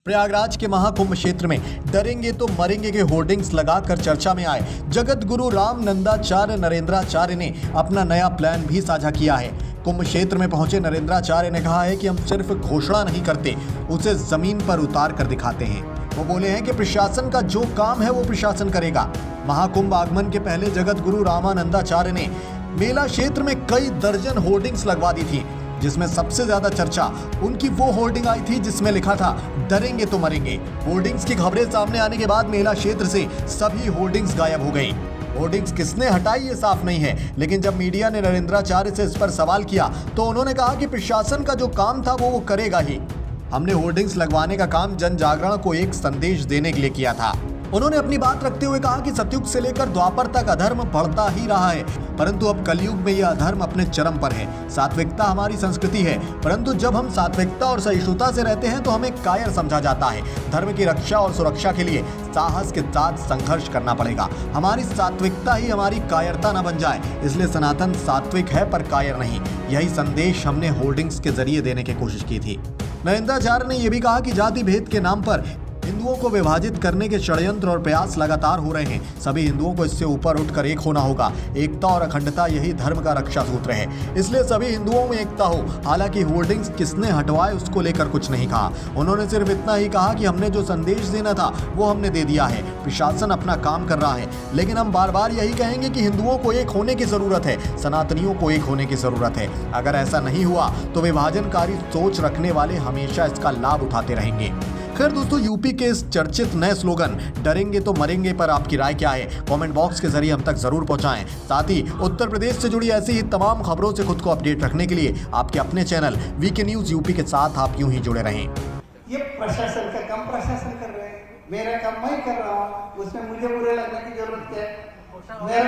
प्रयागराज के महाकुंभ क्षेत्र में डरेंगे तो मरेंगे के होर्डिंग्स लगाकर चर्चा में आए जगत गुरु रामानंदाचार्य नरेंद्राचार्य ने अपना नया प्लान भी साझा किया है। कुंभ क्षेत्र में पहुंचे नरेंद्राचार्य ने कहा है कि हम सिर्फ घोषणा नहीं करते, उसे जमीन पर उतार कर दिखाते हैं। वो बोले हैं कि प्रशासन का जो काम है वो प्रशासन करेगा। महाकुंभ आगमन के पहले जगत गुरु रामानंदाचार्य ने मेला क्षेत्र में कई दर्जन होर्डिंग्स लगवा दी थी, जिसमें सबसे ज्यादा चर्चा उनकी वो होर्डिंग आई थी जिसमें लिखा था डरेंगे तो मरेंगे। होर्डिंग्स की खबरें सामने आने के बाद मेला क्षेत्र से सभी होर्डिंग्स गायब हो गई। होर्डिंग्स किसने हटाई ये साफ नहीं है, लेकिन जब मीडिया ने नरेंद्राचार्य से इस पर सवाल किया तो उन्होंने कहा कि प्रशासन का जो काम था वो करेगा ही। हमने होर्डिंग्स लगवाने का काम जन जागरण को एक संदेश देने के लिए किया था। उन्होंने अपनी बात रखते हुए कहा कि सतयुग से लेकर द्वापर तक अधर्म बढ़ता ही रहा है, परंतु अब कलयुग में यह अधर्म अपने चरम पर है। सात्विकता हमारी संस्कृति है, परंतु जब हम सात्विकता और सहिष्णुता से रहते हैं तो हमें कायर समझा जाता है। धर्म की रक्षा और सुरक्षा के लिए साहस के साथ संघर्ष करना पड़ेगा। हमारी सात्विकता ही हमारी कायरता न बन जाए, इसलिए सनातन सात्विक है पर कायर नहीं। यही संदेश हमने होर्डिंग्स के जरिए देने की कोशिश की थी। नरेंद्राचार्य ने यह भी कहा कि जाति भेद के नाम पर हिंदुओं को विभाजित करने के षड्यंत्र और प्रयास लगातार हो रहे हैं। सभी हिंदुओं को इससे ऊपर उठकर एक होना होगा। एकता और अखंडता यही धर्म का रक्षा सूत्र है, इसलिए सभी हिंदुओं में एकता हो। हालांकि होर्डिंग्स किसने हटवाए उसको लेकर कुछ नहीं कहा। उन्होंने सिर्फ इतना ही कहा कि हमने जो संदेश देना था वो हमने दे दिया है। प्रशासन अपना काम कर रहा है, लेकिन हम बार बार यही कहेंगे कि हिंदुओं को एक होने की जरूरत है, सनातनियों को एक होने की जरूरत है। अगर ऐसा नहीं हुआ तो विभाजनकारी सोच रखने वाले हमेशा इसका लाभ उठाते रहेंगे। खैर दोस्तों, यूपी के इस चर्चित नए स्लोगन डरेंगे तो मरेंगे पर आपकी राय क्या है? कमेंट बॉक्स के जरिए हम तक जरूर पहुंचाएं। साथ ही उत्तर प्रदेश से जुड़ी ऐसी ही तमाम खबरों से खुद को अपडेट रखने के लिए आपके अपने चैनल वीके न्यूज यूपी के साथ आप यूं ही जुड़े रहें। ये प्रशासन का काम प्रशासन कर रहे हैं, मेरा काम मैं कर रहा हूँ, उसमें मुझे बुरे लगने की जरूरत क्या है?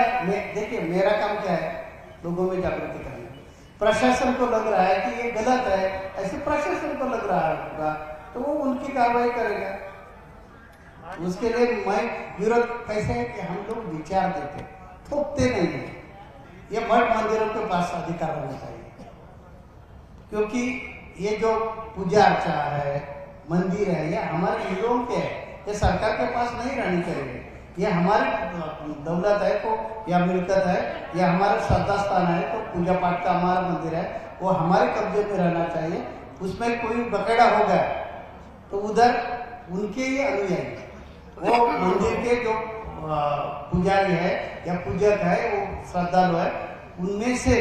देखिए मेरा काम क्या है, लोगों में जागृति करना। प्रशासन को लग रहा है कि ये गलत है, ऐसे प्रशासन को लग रहा होगा तो वो उनकी कार्रवाई करेगा। उसके लिए मैं विरोध कैसे है कि हम लोग विचार देते, थोपते नहीं है। ये मठ मंदिरों के पास अधिकार होना चाहिए, क्योंकि ये जो पूजा अर्चा है, मंदिर है, ये हमारे हिंदुओं के है, ये सरकार के पास नहीं रहनी चाहिए। ये हमारी दौलत है तो या मिल्कत है या हमारा श्रद्धा स्थान है, तो पूजा पाठ का हमारा मंदिर है, वो हमारे कब्जे में रहना चाहिए। उसमें कोई बकेड़ा हो गया तो उधर उनके ही अनुयायी, वो मंदिर के जो पुजारी है या पूजक है, वो श्रद्धालु है, उनमें से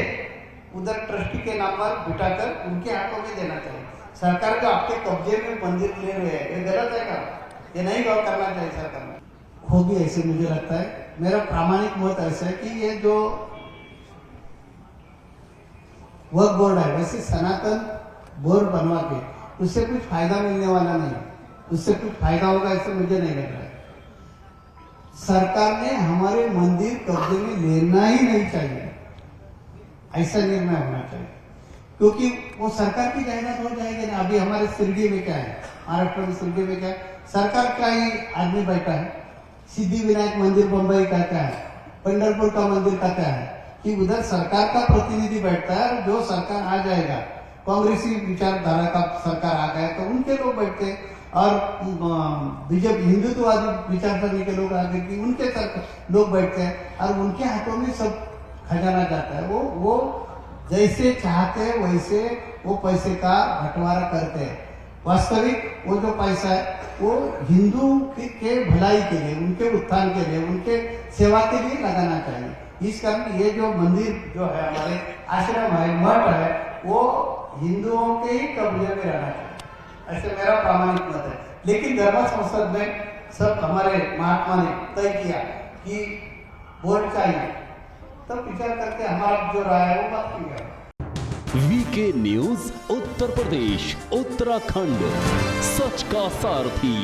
उधर ट्रस्टी के नाम पर बिठाकर उनके हाथों में देना चाहिए। सरकार जो आपके कब्जे में मंदिर ले रहे हैं, ये गलत है क्या? ये नहीं गौर करना चाहिए सरकार में। हो भी ऐसे मुझे लगता है, मेरा प्रामाणिक मत ऐसा है कि ये जो वक्फ बोर्ड है, वैसे सनातन बोर्ड बनवा के उससे कुछ फायदा मिलने वाला नहीं, उससे कुछ फायदा होगा ऐसे मुझे नहीं लग रहा है। सरकार ने हमारे मंदिर कब्जे में लेना ही नहीं चाहिए, ऐसा निर्णय होना चाहिए, क्योंकि वो सरकार की जायदाद हो जाएगी ना। अभी हमारे शिरडी में क्या है, महाराष्ट्र में शिरडी में क्या सरकार का ही आदमी बैठा है। सिद्धि विनायक मंदिर बंबई का क्या है, पंढरपुर का मंदिर का क्या है कि उधर सरकार का प्रतिनिधि बैठता है। जो सरकार आ जाएगा, कांग्रेसी विचारधारा का सरकार आ गया तो उनके लोग बैठते हैं, और बीजेपी हिंदुत्ववादी विचारधारा के लोग आगे कि उनके लोग बैठते हैं, और उनके हाथों में सब खजाना जाता है। वो जैसे चाहते हैं वैसे वो पैसे का बंटवारा करते हैं। वास्तविक वो जो पैसा है वो हिंदू के भलाई के लिए, उनके उत्थान के लिए, उनके सेवा के लिए लगाना चाहिए। इस कारण ये जो मंदिर जो है, हमारे आश्रम है, मठ है, वो हिंदुओं के ही कब्जे में रहना चाहिए, ऐसे मेरा प्रामाणिक मत है। लेकिन धर्म संसद में सब हमारे महात्मा ने तय किया कि वोट चाहिए, तब विचार करके हमारा जो राय है वो बात की गया। वीके न्यूज उत्तर प्रदेश उत्तराखंड, सच का सारथी।